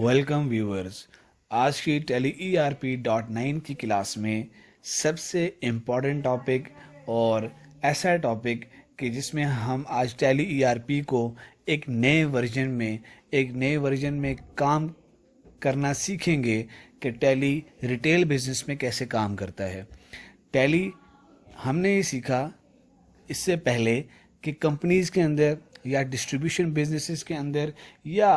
Welcome viewers. आज की tele ERP.9 की क्लास में सबसे इम्पॉर्टेंट टॉपिक और ऐसा टॉपिक कि जिसमें हम आज टेली ERP को एक नए वर्जन में काम करना सीखेंगे कि टैली रिटेल बिजनेस में कैसे काम करता है। टैली हमने ये सीखा इससे पहले कि कंपनीज़ के अंदर या डिस्ट्रीब्यूशन बिजनेसेस के अंदर या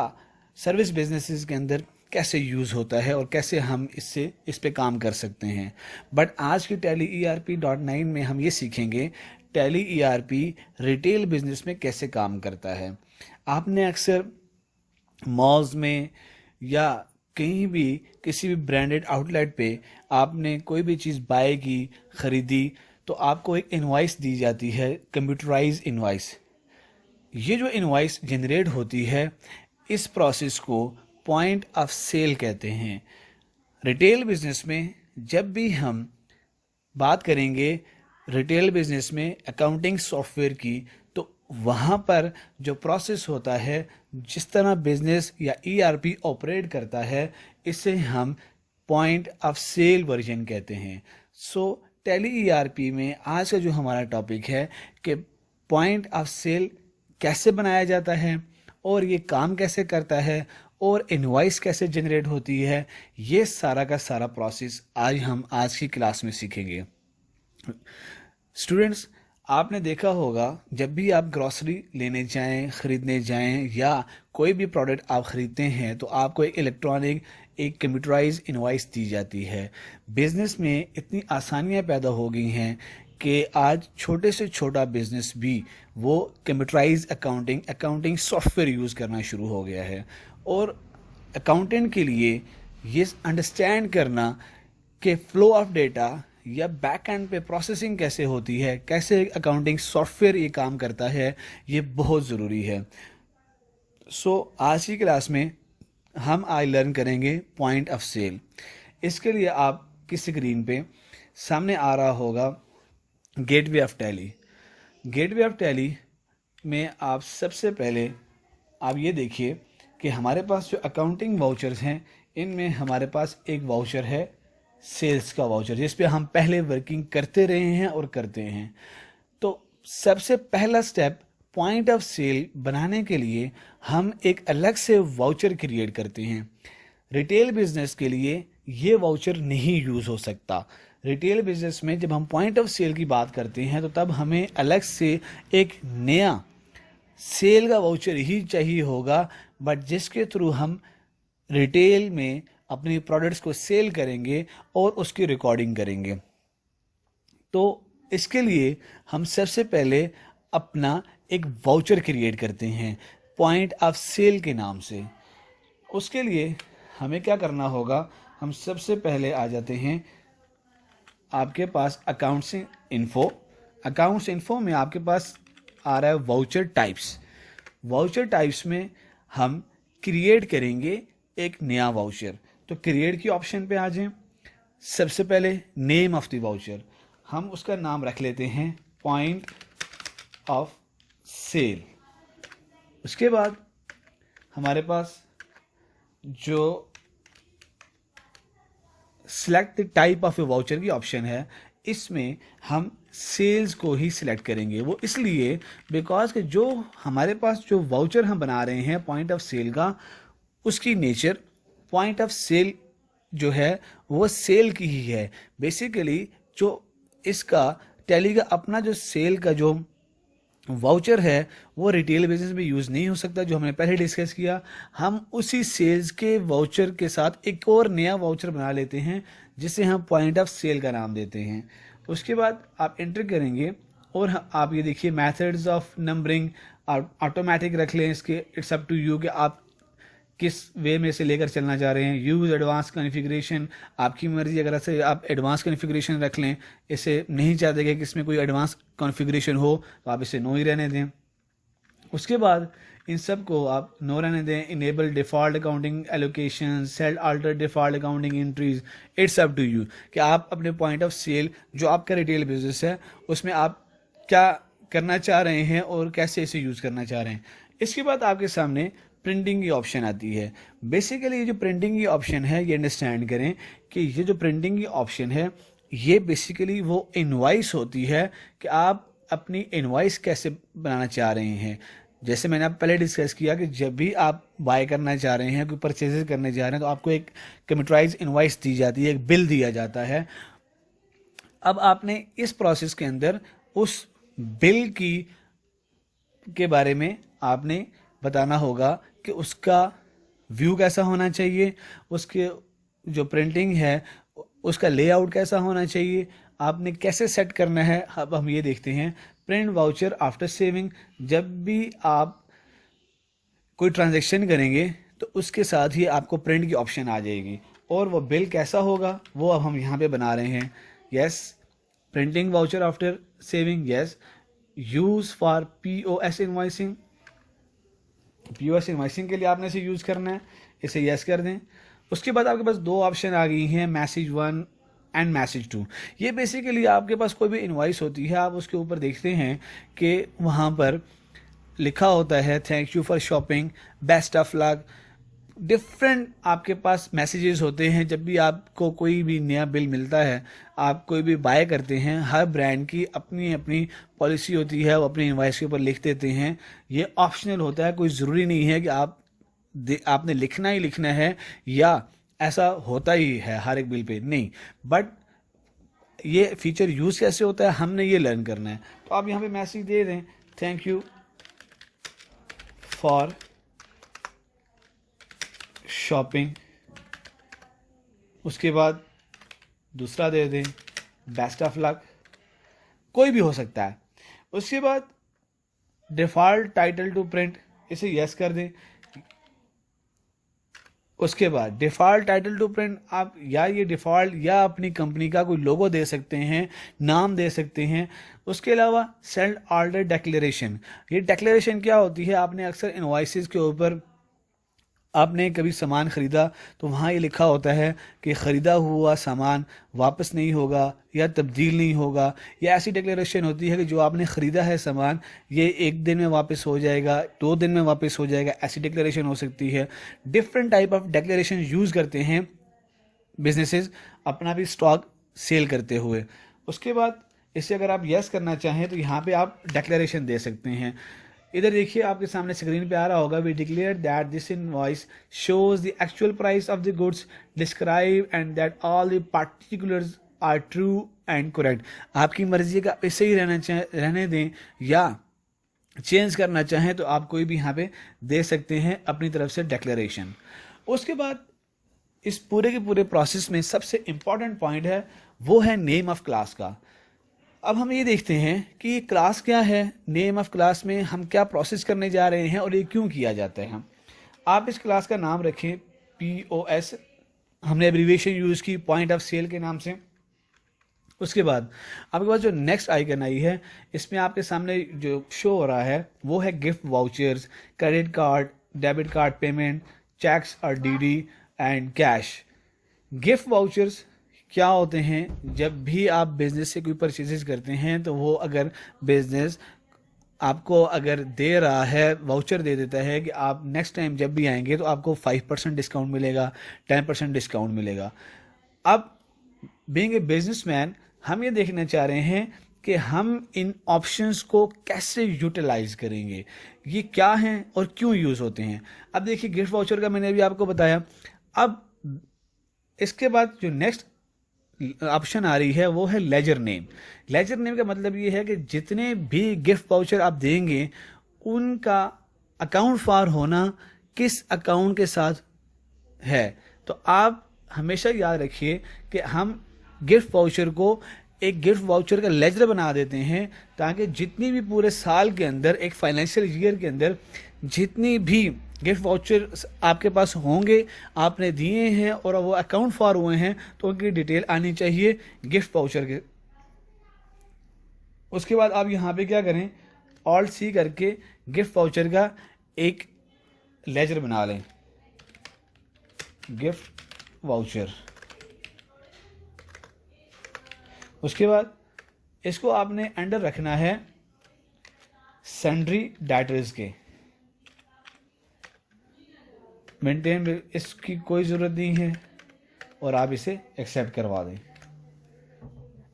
सर्विस बिजनेसेस के अंदर कैसे यूज़ होता है और कैसे हम इस पे काम कर सकते हैं। बट आज की टैली ERP.9 में हम ये सीखेंगे टैली ERP रिटेल बिजनेस में कैसे काम करता है। आपने अक्सर मॉल्स में या कहीं भी किसी भी ब्रांडेड आउटलेट पे आपने कोई भी चीज़ बाय की, ख़रीदी, तो आपको एक इनवॉइस दी जाती है, कंप्यूटराइज इनवॉइस। ये जो इनवॉइस जनरेट होती है, इस प्रोसेस को पॉइंट ऑफ सेल कहते हैं। रिटेल बिजनेस में जब भी हम बात करेंगे रिटेल बिजनेस में अकाउंटिंग सॉफ्टवेयर की, तो वहाँ पर जो प्रोसेस होता है, जिस तरह बिजनेस या ERP ऑपरेट करता है, इसे हम पॉइंट ऑफ सेल वर्जन कहते हैं। सो टैली ERP में आज का जो हमारा टॉपिक है कि पॉइंट ऑफ सेल कैसे बनाया जाता है और ये काम कैसे करता है और इनवॉइस कैसे जनरेट होती है, ये सारा का सारा प्रोसेस आज की क्लास में सीखेंगे। स्टूडेंट्स, आपने देखा होगा जब भी आप ग्रॉसरी लेने जाएं, ख़रीदने जाएं या कोई भी प्रोडक्ट आप ख़रीदते हैं तो आपको एक कंप्यूटराइज इनवॉइस दी जाती है। बिज़नेस में इतनी आसानियां पैदा हो गई हैं कि आज छोटे से छोटा बिजनेस भी वो कंप्यूटराइज अकाउंटिंग सॉफ्टवेयर यूज़ करना शुरू हो गया है। और अकाउंटेंट के लिए ये अंडरस्टैंड करना कि फ्लो ऑफ डेटा या बैक एंड पे प्रोसेसिंग कैसे होती है, कैसे अकाउंटिंग सॉफ्टवेयर ये काम करता है, ये बहुत ज़रूरी है। आज की क्लास में हम आज लर्न करेंगे पॉइंट ऑफ सेल। इसके लिए आपकी स्क्रीन पे सामने आ रहा होगा gateway of tally. Gateway of tally में आप सबसे पहले आप ये देखिए कि हमारे पास जो अकाउंटिंग वाउचर्स हैं, इनमें हमारे पास एक वाउचर है सेल्स का वाउचर, जिस पे हम पहले वर्किंग करते रहे हैं और करते हैं। तो सबसे पहला स्टेप पॉइंट ऑफ सेल बनाने के लिए हम एक अलग से वाउचर क्रिएट करते हैं। रिटेल बिजनेस के लिए ये वाउचर नहीं यूज़ हो सकता। रिटेल बिजनेस में जब हम पॉइंट ऑफ सेल की बात करते हैं तो तब हमें अलग से एक नया सेल का वाउचर ही चाहिए होगा, बट जिसके थ्रू हम रिटेल में अपने प्रोडक्ट्स को सेल करेंगे और उसकी रिकॉर्डिंग करेंगे। तो इसके लिए हम सबसे पहले अपना एक वाउचर क्रिएट करते हैं पॉइंट ऑफ सेल के नाम से। उसके लिए हमें क्या करना होगा, हम सबसे पहले आ जाते हैं आपके पास अकाउंट्स इन्फो में आपके पास आ रहा है वाउचर टाइप्स। वाउचर टाइप्स में हम क्रिएट करेंगे एक नया वाउचर। तो क्रिएट की ऑप्शन पे आ जाएं। सबसे पहले नेम ऑफ द वाउचर, हम उसका नाम रख लेते हैं पॉइंट ऑफ सेल। उसके बाद हमारे पास जो select the type of A voucher की ऑप्शन है, इसमें हम सेल्स को ही सिलेक्ट करेंगे। वो इसलिए बिकॉज कि जो हमारे पास जो वाउचर हम बना रहे हैं पॉइंट ऑफ सेल का, उसकी नेचर पॉइंट ऑफ सेल जो है वो सेल की ही है। बेसिकली जो इसका टैली का अपना जो सेल का जो वाउचर है वो रिटेल बिजनेस में यूज़ नहीं हो सकता, जो हमने पहले डिस्कस किया। हम उसी सेल्स के वाउचर के साथ एक और नया वाउचर बना लेते हैं जिसे हम पॉइंट ऑफ सेल का नाम देते हैं। उसके बाद आप एंटर करेंगे और आप ये देखिए मेथड्स ऑफ नंबरिंग ऑटोमेटिक रख लें इसके, इट्स अप टू यू कि आप किस वे में से लेकर चलना चाह रहे हैं। यूज़ एडवांस कॉन्फ़िगरेशन, आपकी मर्जी, अगर ऐसे आप एडवांस कॉन्फ़िगरेशन रख लें, इसे नहीं चाहते कि इसमें कोई एडवांस कॉन्फ़िगरेशन हो तो आप इसे नो ही रहने दें। उसके बाद इन सब को आप नो रहने दें। Enable default accounting allocation, sale alter default accounting entries, it's up to you कि आप अपने पॉइंट ऑफ सेल जो आपका रिटेल बिजनेस है उसमें आप क्या करना चाह रहे हैं और कैसे इसे यूज़ करना चाह रहे हैं। इसके बाद आपके सामने प्रिंटिंग की ऑप्शन आती है। बेसिकली ये जो प्रिंटिंग की ऑप्शन है, ये अंडरस्टैंड करें कि ये जो प्रिंटिंग की ऑप्शन है, ये बेसिकली वो इनवॉइस होती है कि आप अपनी इनवॉइस कैसे बनाना चाह रहे हैं। जैसे मैंने आप पहले डिस्कस किया कि जब भी आप बाय करना चाह रहे हैं, कोई परचेजेस करने जा रहे हैं, तो आपको एक कम्प्यूटराइज इनवॉइस दी जाती है, एक बिल दिया जाता है। अब आपने इस प्रोसेस के अंदर उस बिल के बारे में आपने बताना होगा कि उसका व्यू कैसा होना चाहिए, उसके जो प्रिंटिंग है उसका लेआउट कैसा होना चाहिए, आपने कैसे सेट करना है। अब हम ये देखते हैं, प्रिंट वाउचर आफ्टर सेविंग। जब भी आप कोई ट्रांजैक्शन करेंगे तो उसके साथ ही आपको प्रिंट की ऑप्शन आ जाएगी, और वो बिल कैसा होगा वो अब हम यहाँ पे बना रहे हैं। Yes, printing voucher after saving, yes. Use for POS invoicing, POS invoicing के लिए आपने इसे यूज करना है, इसे यस कर दें। उसके बाद आपके पास दो ऑप्शन आ गई हैं, मैसेज 1 एंड मैसेज 2। ये बेसिकली आपके पास कोई भी इनवॉइस होती है, आप उसके ऊपर देखते हैं कि वहाँ पर लिखा होता है thank you for shopping, best of luck. Different आपके पास मैसेजेस होते हैं जब भी आपको कोई भी नया बिल मिलता है, आप कोई भी बाय करते हैं। हर ब्रांड की अपनी अपनी पॉलिसी होती है, वो अपने इनवॉइस के ऊपर लिख देते हैं। ये ऑप्शनल होता है, कोई ज़रूरी नहीं है कि आपने लिखना ही लिखना है, या ऐसा होता ही है हर एक बिल पे, नहीं। बट ये फीचर यूज़ कैसे होता है हमने ये लर्न करना है। तो आप यहाँ पे मैसेज दे दें थैंक यू फॉर शॉपिंग, उसके बाद दूसरा दे दें बेस्ट ऑफ लक, कोई भी हो सकता है। उसके बाद डिफ़ॉल्ट टाइटल टू प्रिंट, इसे यस कर दें। उसके बाद डिफ़ॉल्ट टाइटल टू प्रिंट, आप या ये डिफ़ॉल्ट या अपनी कंपनी का कोई लोगो दे सकते हैं, नाम दे सकते हैं। उसके अलावा सेल्ड ऑर्डर डिक्लेरेशन, ये डिक्लेरेशन क्या होती है, आपने अक्सर इनवॉइसेस के ऊपर आपने कभी सामान ख़रीदा तो वहाँ ये लिखा होता है कि ख़रीदा हुआ सामान वापस नहीं होगा या तब्दील नहीं होगा, या ऐसी डिक्लेरेशन होती है कि जो आपने ख़रीदा है सामान ये 1 दिन में वापस हो जाएगा, 2 दिन में वापस हो जाएगा, ऐसी डिक्लेरेशन हो सकती है। Different type of declaration use करते हैं बिजनेसेस अपना भी स्टॉक सेल करते हुए। उसके बाद इसे अगर आप यस करना चाहें तो यहाँ पे आप डिक्लेरेशन दे सकते हैं। इधर देखिए आपके सामने स्क्रीन पे आ रहा होगा, we declare that this invoice shows the actual price of the goods describe and that all the particulars are true and correct. आपकी मर्जी का ऐसे ही रहने दें या चेंज करना चाहें तो आप कोई भी यहाँ पे दे सकते हैं अपनी तरफ से डिक्लेरेशन। उसके बाद इस पूरे के पूरे प्रोसेस में सबसे इम्पॉर्टेंट पॉइंट है वो है नेम ऑफ क्लास का। अब हम ये देखते हैं कि ये क्लास क्या है, नेम ऑफ क्लास में हम क्या प्रोसेस करने जा रहे हैं और ये क्यों किया जाता है। आप इस क्लास का नाम रखें POS, हमने एब्रीविएशन यूज़ की पॉइंट ऑफ सेल के नाम से। उसके बाद आपके पास जो नेक्स्ट आइकन आई है इसमें आपके सामने जो शो हो रहा है वो है gift vouchers, credit card, debit card payment, cheques और DD and cash. Gift vouchers क्या होते हैं, जब भी आप बिजनेस से कोई परचेजेस करते हैं तो वो अगर बिजनेस आपको अगर दे रहा है, वाउचर दे देता है कि आप नेक्स्ट टाइम जब भी आएंगे तो आपको 5% डिस्काउंट मिलेगा, 10% डिस्काउंट मिलेगा। अब बीइंग ए बिजनेसमैन हम ये देखना चाह रहे हैं कि हम इन ऑप्शंस को कैसे यूटिलाइज करेंगे, ये क्या हैं और क्यों यूज़ होते हैं। अब देखिए गिफ्ट वाउचर का मैंने अभी आपको बताया। अब इसके बाद जो नेक्स्ट ऑप्शन आ रही है वो है लेजर नेम। लेजर नेम का मतलब ये है कि जितने भी गिफ्ट वाउचर आप देंगे उनका अकाउंट फॉर होना किस अकाउंट के साथ है। तो आप हमेशा याद रखिए कि हम गिफ्ट वाउचर को एक गिफ्ट वाउचर का लेजर बना देते हैं ताकि जितनी भी पूरे साल के अंदर, एक फाइनेंशियल ईयर के अंदर जितनी भी गिफ्ट वाउचर आपके पास होंगे, आपने दिए हैं और वो अकाउंट फॉर हुए हैं तो उनकी डिटेल आनी चाहिए गिफ्ट वाउचर के। उसके बाद आप यहाँ पे क्या करें, ऑल्ट C करके गिफ्ट वाउचर का एक लेजर बना लें, गिफ्ट वाउचर। उसके बाद इसको आपने अंडर रखना है सन्ड्री डेटर्स के। मेंटेन इसकी कोई ज़रूरत नहीं है और आप इसे एक्सेप्ट करवा दें।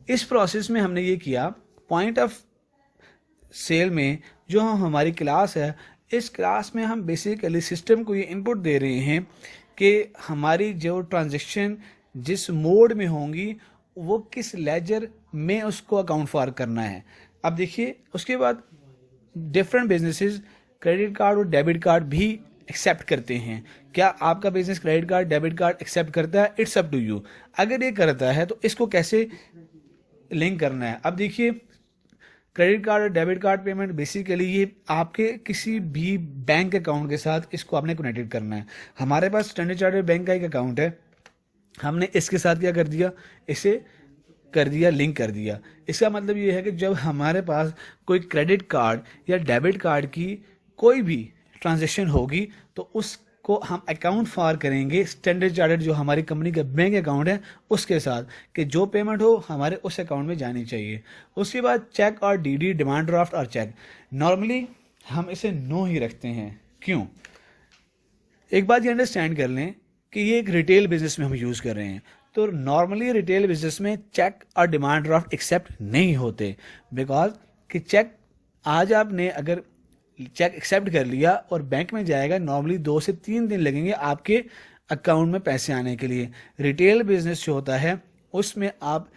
इस प्रोसेस में हमने ये किया, पॉइंट ऑफ सेल में जो हमारी क्लास है, इस क्लास में हम बेसिकली सिस्टम को ये इनपुट दे रहे हैं कि हमारी जो ट्रांजैक्शन जिस मोड में होंगी वो किस लेजर में उसको अकाउंट फॉर करना है। अब देखिए, उसके बाद डिफरेंट बिजनेसेस क्रेडिट कार्ड और डेबिट कार्ड भी एक्सेप्ट करते हैं। क्या आपका business credit card debit card accept करता है? It's up to you. अगर ये करता है तो इसको कैसे लिंक करना है। अब देखिए, क्रेडिट कार्ड और डेबिट कार्ड पेमेंट बेसिकली ये आपके किसी भी बैंक अकाउंट के साथ इसको आपने कनेक्टेड करना है। हमारे पास स्टैंडर्ड चार्टर्ड बैंक का एक अकाउंट है, हमने इसके साथ क्या कर दिया, इसे कर दिया लिंक कर दिया। इसका मतलब ये है कि जब हमारे पास कोई क्रेडिट कार्ड या डेबिट कार्ड की कोई भी ट्रांजैक्शन होगी तो उसको हम अकाउंट फॉर करेंगे स्टैंडर्ड चार्टर्ड जो हमारी कंपनी का बैंक अकाउंट है उसके साथ, कि जो पेमेंट हो हमारे उस अकाउंट में जानी चाहिए। उसके बाद चेक और डीडी, डिमांड ड्राफ्ट और चेक, नॉर्मली हम इसे नो ही रखते हैं। क्यों? एक बात ये अंडरस्टैंड कर लें कि ये एक रिटेल बिजनेस में हम यूज़ कर रहे हैं, तो नॉर्मली रिटेल बिजनेस में चेक और डिमांड ड्राफ्ट एक्सेप्ट नहीं होते, बिकॉज कि चेक आज आपने अगर चेक एक्सेप्ट कर लिया और बैंक में जाएगा, नॉर्मली 2 से 3 दिन लगेंगे आपके अकाउंट में पैसे आने के लिए। रिटेल बिजनेस जो होता है उसमें आप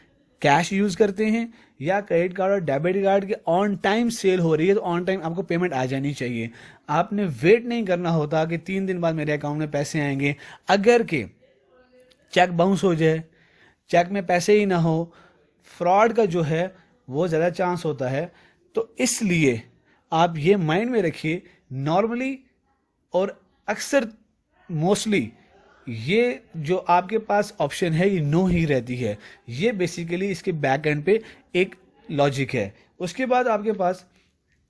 कैश यूज़ करते हैं या क्रेडिट कार्ड और डेबिट कार्ड के ऑन टाइम सेल हो रही है तो ऑन टाइम आपको पेमेंट आ जानी चाहिए। आपने वेट नहीं करना होता कि 3 दिन बाद मेरे अकाउंट में पैसे आएंगे। अगर के चेक बाउंस हो जाए, चेक में पैसे ही ना हो, फ्रॉड का जो है वो ज़्यादा चांस होता है। तो इसलिए आप ये माइंड में रखिए, नॉर्मली और अक्सर मोस्टली ये जो आपके पास ऑप्शन है ये नो ही रहती है। ये बेसिकली इसके बैक एंड पे एक लॉजिक है। उसके बाद आपके पास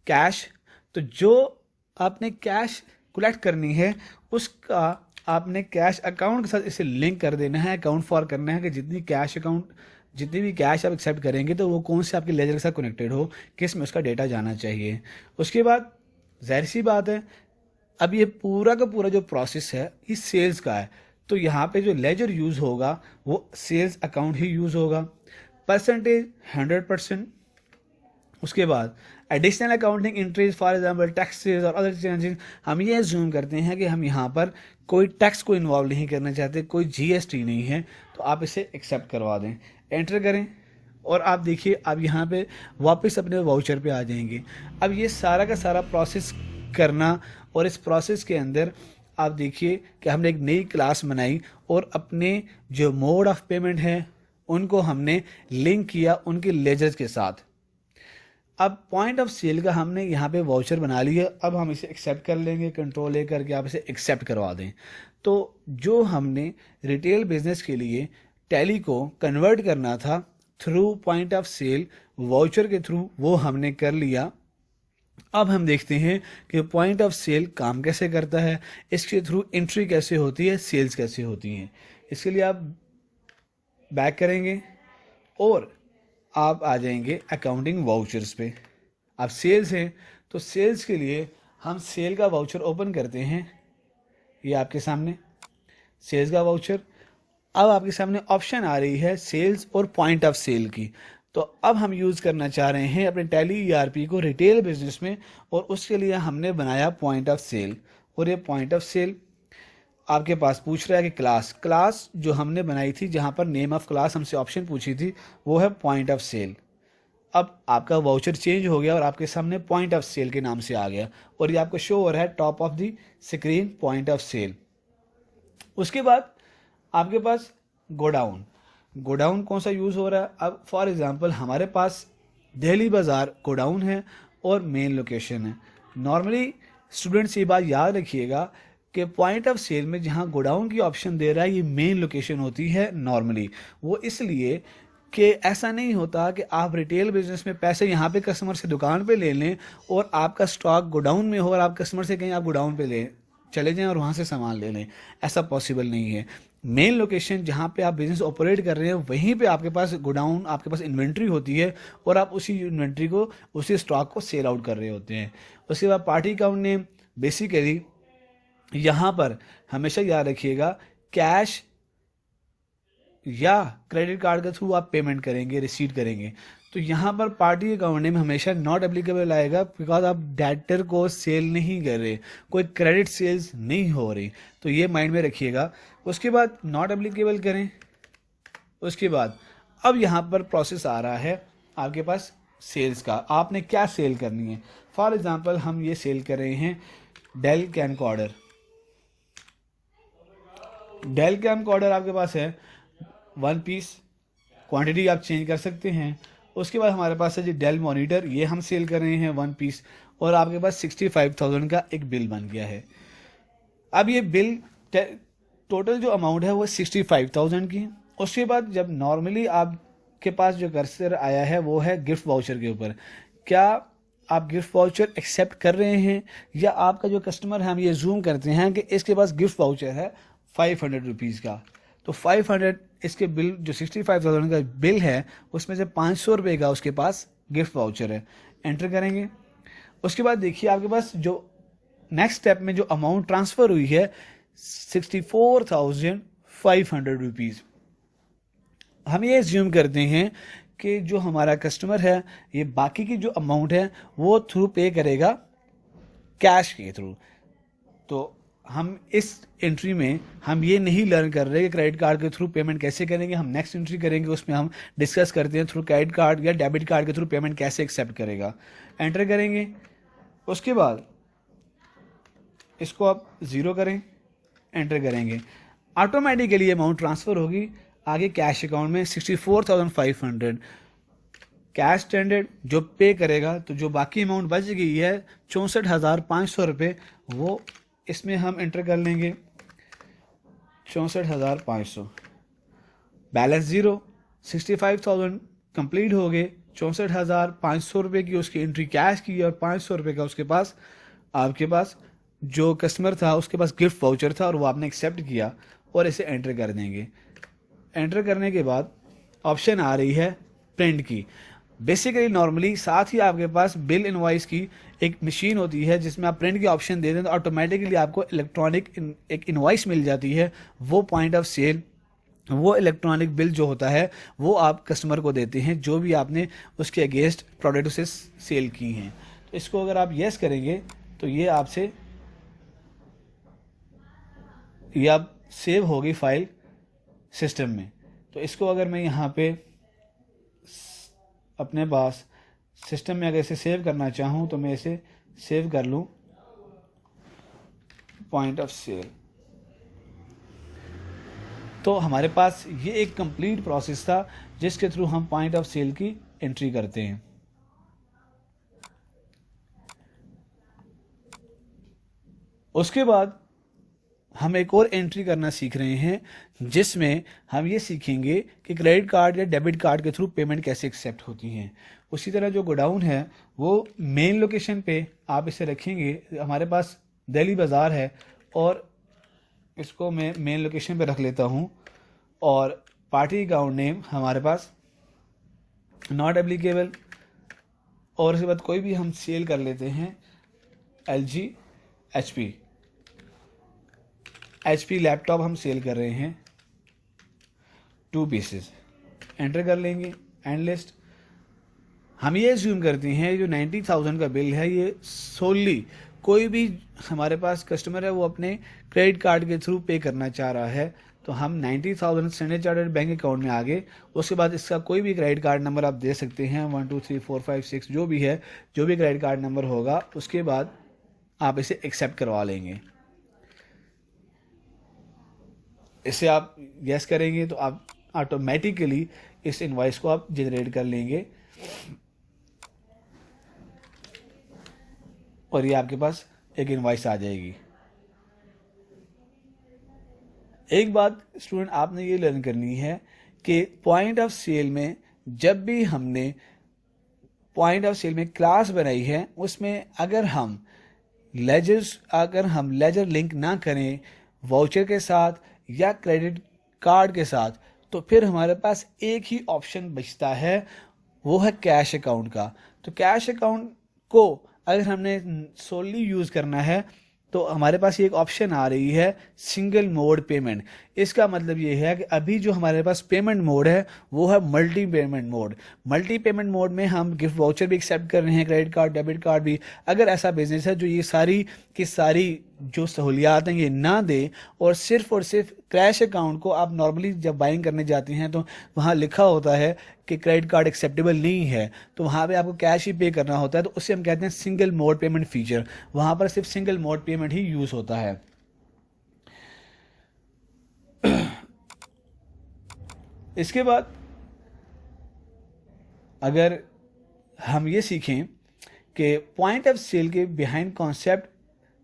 कैश, तो जो आपने कैश कलेक्ट करनी है उसका आपने कैश अकाउंट के साथ इसे लिंक कर देना है, अकाउंट फॉर करना है कि जितनी भी कैश आप एक्सेप्ट करेंगे तो वो कौन से आपके लेजर के साथ कनेक्टेड हो, किस में उसका डेटा जाना चाहिए। उसके बाद जाहिर सी बात है, अब ये पूरा का पूरा जो प्रोसेस है ये सेल्स का है, तो यहाँ पे जो लेजर यूज़ होगा वो सेल्स अकाउंट ही यूज़ होगा। परसेंटेज 100%। उसके बाद additional accounting entries for example taxes और अदर चेंजेस, हम ये अज्यूम करते हैं कि हम यहाँ पर कोई टैक्स को इन्वॉल्व नहीं करना चाहते, कोई जीएसटी नहीं है, तो आप इसे एक्सेप्ट करवा दें, एंटर करें और आप देखिए आप यहाँ पे वापस अपने वाउचर पे आ जाएंगे। अब ये सारा का सारा प्रोसेस करना, और इस प्रोसेस के अंदर आप देखिए कि हमने एक नई क्लास बनाई और अपने जो मोड ऑफ पेमेंट है उनको हमने लिंक किया उनके लेजर्स के साथ। अब पॉइंट ऑफ सेल का हमने यहाँ पे वाउचर बना लिया, अब हम इसे एक्सेप्ट कर लेंगे, कंट्रोल ए करके आप इसे एक्सेप्ट करवा दें। तो जो हमने रिटेल बिजनेस के लिए टैली को कन्वर्ट करना था through point of cell voucher के थ्रू, वो हमने कर लिया। अब हम देखते हैं कि पॉइंट ऑफ सेल काम कैसे करता है, इसके थ्रू एंट्री कैसे होती है, सेल्स कैसे होती हैं। इसके लिए आप बैक करेंगे और आप आ जाएंगे अकाउंटिंग वाउचर्स पे। अब सेल्स है तो सेल्स के लिए हम सेल का वाउचर ओपन करते हैं, ये आपके सामने सेल्स का वाउचर। अब आपके सामने ऑप्शन आ रही है सेल्स और पॉइंट ऑफ सेल की, तो अब हम यूज़ करना चाह रहे हैं अपने टैली ईआरपी को रिटेल बिजनेस में, और उसके लिए हमने बनाया पॉइंट ऑफ सेल। और ये पॉइंट ऑफ सेल आपके पास पूछ रहा है कि क्लास जो हमने बनाई थी जहाँ पर नेम ऑफ क्लास हमसे ऑप्शन पूछी थी वो है पॉइंट ऑफ सेल। अब आपका वाउचर चेंज हो गया और आपके सामने पॉइंट ऑफ सेल के नाम से आ गया और ये आपको शो हो रहा है top of the screen point of sale. उसके बाद आपके पास गोडाउन कौन सा यूज़ हो रहा है। अब फॉर एग्जांपल हमारे पास दिल्ली बाज़ार गोडाउन है और मेन लोकेशन है। नॉर्मली स्टूडेंट्स ये बात याद रखिएगा कि पॉइंट ऑफ सेल में जहाँ गोडाउन की ऑप्शन दे रहा है ये मेन लोकेशन होती है नॉर्मली। वो इसलिए कि ऐसा नहीं होता कि आप रिटेल बिजनेस में पैसे यहाँ पे कस्टमर से दुकान पे ले लें और आपका स्टॉक गोडाउन में हो और आप कस्टमर से कहीं आप गोडाउन पे ले चले जाएं और वहाँ से सामान ले लें, ऐसा पॉसिबल नहीं है। मेन लोकेशन जहाँ पे आप बिजनेस ऑपरेट कर रहे हैं वहीं पे आपके पास गोडाउन, आपके पास इन्वेंट्री होती है और आप उसी इन्वेंट्री को, उसी स्टॉक को सेल आउट कर रहे होते हैं। उसके बाद पार्टी अकाउंट नेम बेसिकली यहाँ पर हमेशा याद रखिएगा, कैश या क्रेडिट कार्ड के थ्रू आप पेमेंट करेंगे, रिसीव करेंगे, तो यहाँ पर पार्टी अकाउंट नेम हमेशा नॉट एप्लीकेबल आएगा, बिकॉज आप डेटर को सेल नहीं कर रहे, कोई क्रेडिट सेल्स नहीं हो रही, तो ये माइंड में रखिएगा। उसके बाद नॉट एप्लीकेबल करें। उसके बाद अब यहाँ पर प्रोसेस आ रहा है आपके पास सेल्स का, आपने क्या सेल करनी है। फॉर एग्जांपल हम ये सेल कर रहे हैं डेल कैमकॉर्डर। डेल कैमकॉर्डर आपके पास है 1 पीस, क्वांटिटी आप चेंज कर सकते हैं। उसके बाद हमारे पास है जी डेल मॉनिटर, ये हम सेल कर रहे हैं 1 पीस, और आपके पास 65,000 का एक बिल बन गया है। अब ये बिल टोटल जो अमाउंट है वो 65,000 की। उसके बाद जब नॉर्मली आपके पास जो कर्सर आया है वो है गिफ्ट वाउचर के ऊपर, क्या आप गिफ्ट वाउचर एक्सेप्ट कर रहे हैं, या आपका जो कस्टमर है, हम ये जूम करते हैं कि इसके पास गिफ्ट वाउचर है 500 रुपीज़ का, तो 500 इसके बिल जो 65,000 का बिल है उसमें से 500 रुपये का उसके पास गिफ्ट वाउचर है, एंटर करेंगे। उसके बाद देखिए आपके पास जो नेक्स्ट स्टेप में जो अमाउंट ट्रांसफ़र हुई है 64,500 रुपीज़। हम ये एज्यूम करते हैं कि जो हमारा कस्टमर है ये बाकी की जो अमाउंट है वो थ्रू पे करेगा कैश के थ्रू। तो हम इस एंट्री में हम ये नहीं लर्न कर रहे कि क्रेडिट कार्ड के थ्रू पेमेंट कैसे करेंगे, हम नेक्स्ट एंट्री करेंगे उसमें हम डिस्कस करते हैं थ्रू क्रेडिट कार्ड या डेबिट कार्ड के थ्रू पेमेंट कैसे एक्सेप्ट करेगा। एंटर करेंगे, उसके बाद इसको आप 0 करें, एंटर करेंगे, ऑटोमेटिकली अमाउंट ट्रांसफ़र होगी आगे कैश अकाउंट में 64,500 कैश स्टैंडर्ड जो पे करेगा। तो जो बाकी अमाउंट बच गई है 64,500 रुपये, वो इसमें हम एंटर कर लेंगे 64,500, बैलेंस 0, 65,000 कंप्लीट हो गए, 64,500 रुपये की उसकी एंट्री कैश की और 500 रुपये का उसके पास आपके पास जो कस्टमर था उसके पास गिफ्ट वाउचर था और वो आपने एक्सेप्ट किया और इसे एंटर कर देंगे। एंटर करने के बाद ऑप्शन आ रही है प्रिंट की। बेसिकली नॉर्मली साथ ही आपके पास बिल इनवॉइस की एक मशीन होती है जिसमें आप प्रिंट की ऑप्शन दे दें तो ऑटोमेटिकली आपको इलेक्ट्रॉनिक एक इनवॉइस मिल जाती है। वो पॉइंट ऑफ सेल, वो इलेक्ट्रॉनिक बिल जो होता है वो आप कस्टमर को देते हैं जो भी आपने उसके अगेंस्ट प्रोडक्ट उसे सेल की हैं। तो इसको अगर आप येस करेंगे तो ये आपसे ये आप सेव होगी फाइल सिस्टम में। तो इसको अगर मैं यहाँ पे अपने पास सिस्टम में अगर इसे सेव करना चाहूँ तो मैं इसे सेव कर लूँ पॉइंट ऑफ सेल। तो हमारे पास ये एक कंप्लीट प्रोसेस था जिसके थ्रू हम पॉइंट ऑफ सेल की एंट्री करते हैं। उसके बाद हम एक और एंट्री करना सीख रहे हैं जिसमें हम ये सीखेंगे कि क्रेडिट कार्ड या डेबिट कार्ड के थ्रू पेमेंट कैसे एक्सेप्ट होती हैं। उसी तरह जो गोडाउन है वो मेन लोकेशन पे आप इसे रखेंगे। हमारे पास दिल्ली बाज़ार है और इसको मैं मेन लोकेशन पे रख लेता हूँ और पार्टी अकाउंट नेम हमारे पास नॉट एप्लीकेबल, और उसके बाद कोई भी हम सेल कर लेते हैं LG HP लैपटॉप हम सेल कर रहे हैं 2 पीसेस। एंटर कर लेंगे एंड लिस्ट। हम ये एज्यूम करते हैं जो 90,000 का बिल है ये सोली कोई भी हमारे पास कस्टमर है वो अपने क्रेडिट कार्ड के थ्रू पे करना चाह रहा है, तो हम 90,000 स्टैंडर्ड चार्टर्ड बैंक अकाउंट में आगे उसके बाद इसका कोई भी क्रेडिट कार्ड नंबर आप दे सकते हैं 1 2 3 4 5 6 जो भी है, जो भी क्रेडिट कार्ड नंबर होगा उसके बाद आप इसे एक्सेप्ट करवा लेंगे। इसे आप यस करेंगे तो आप ऑटोमेटिकली इस इनवॉइस को आप जनरेट कर लेंगे और ये आपके पास एक इनवॉइस आ जाएगी। एक बात स्टूडेंट आपने ये लर्न करनी है कि पॉइंट ऑफ सेल में जब भी हमने पॉइंट ऑफ सेल में क्लास बनाई है उसमें अगर हम लेजर लिंक ना करें वाउचर के साथ या क्रेडिट कार्ड के साथ तो फिर हमारे पास एक ही ऑप्शन बचता है, वो है कैश अकाउंट का। तो कैश अकाउंट को अगर हमने सोली यूज़ करना है तो हमारे पास ये एक ऑप्शन आ रही है सिंगल मोड पेमेंट। इसका मतलब ये है कि अभी जो हमारे पास पेमेंट मोड है वो है multi payment mode. Multi payment mode में हम गिफ्ट वाउचर भी एक्सेप्ट कर रहे हैं, क्रेडिट कार्ड, डेबिट कार्ड भी। अगर ऐसा बिजनेस है जो ये सारी की सारी जो सहूलियात हैं ये ना दे और सिर्फ कैश अकाउंट को आप नॉर्मली जब बाइंग करने जाते हैं तो वहाँ लिखा होता है कि क्रेडिट कार्ड एक्सेप्टेबल नहीं है, तो वहाँ पे आपको कैश ही पे करना होता है, तो उससे हम कहते हैं सिंगल मोड पेमेंट फीचर। वहाँ पर सिर्फ सिंगल मोड पेमेंट ही यूज़ होता है। इसके बाद अगर हम ये सीखें कि पॉइंट ऑफ सेल के बिहाइंड कॉन्सेप्ट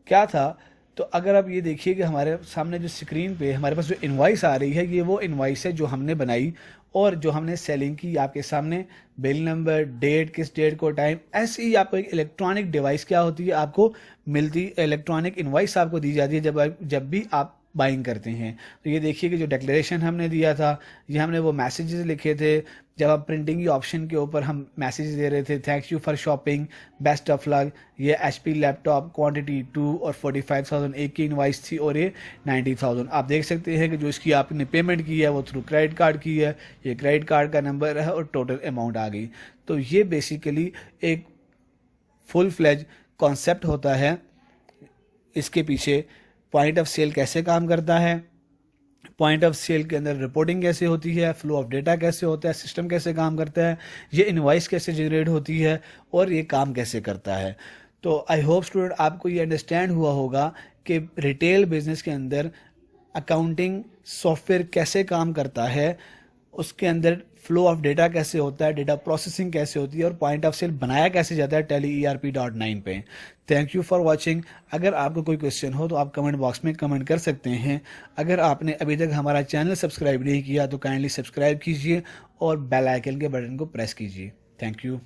क्या था, तो अगर आप ये देखिए कि हमारे सामने जो स्क्रीन पे हमारे पास जो इनवाइस आ रही है ये वो इनवाइस है जो हमने बनाई और जो हमने सेलिंग की। आपके सामने बिल नंबर, डेट, किस डेट को टाइम, ऐसे ही आपको एक इलेक्ट्रॉनिक डिवाइस क्या होती है आपको मिलती, इलेक्ट्रॉनिक इनवाइस आपको दी जाती है जब भी आप बाइंग करते हैं। तो ये देखिए कि जो डिक्लेरेशन हमने दिया था, ये हमने वो मैसेजेस लिखे थे जब आप प्रिंटिंग की ऑप्शन के ऊपर हम मैसेज दे रहे थे, thanks you for shopping, best of luck. ये HP लैपटॉप क्वांटिटी 2 और 45,000 एक की इनवाइस थी और ये 90,000। आप देख सकते हैं कि जो इसकी आपने पेमेंट की है वो थ्रू क्रेडिट कार्ड की है, ये क्रेडिट कार्ड का नंबर है और टोटल अमाउंट आ गई। तो ये बेसिकली एक फुल फ्लेज कॉन्सेप्ट होता है। इसके पीछे पॉइंट ऑफ सेल कैसे काम करता है, पॉइंट ऑफ सेल के अंदर रिपोर्टिंग कैसे होती है, फ्लो ऑफ डेटा कैसे होता है, सिस्टम कैसे काम करता है, ये इनवाइस कैसे जनरेट होती है और ये काम कैसे करता है। तो आई होप स्टूडेंट आपको ये अंडरस्टैंड हुआ होगा कि रिटेल बिजनेस के अंदर अकाउंटिंग सॉफ्टवेयर कैसे काम करता है, उसके अंदर फ्लो ऑफ डेटा कैसे होता है, डेटा प्रोसेसिंग कैसे होती है और पॉइंट ऑफ सेल बनाया कैसे जाता है टैली ERP.9 पे। Thank you for watching. अगर आपको कोई क्वेश्चन हो तो आप कमेंट बॉक्स में कमेंट कर सकते हैं। अगर आपने अभी तक हमारा चैनल सब्सक्राइब नहीं किया तो काइंडली सब्सक्राइब कीजिए और बेल आइकन के बटन को प्रेस कीजिए। Thank you.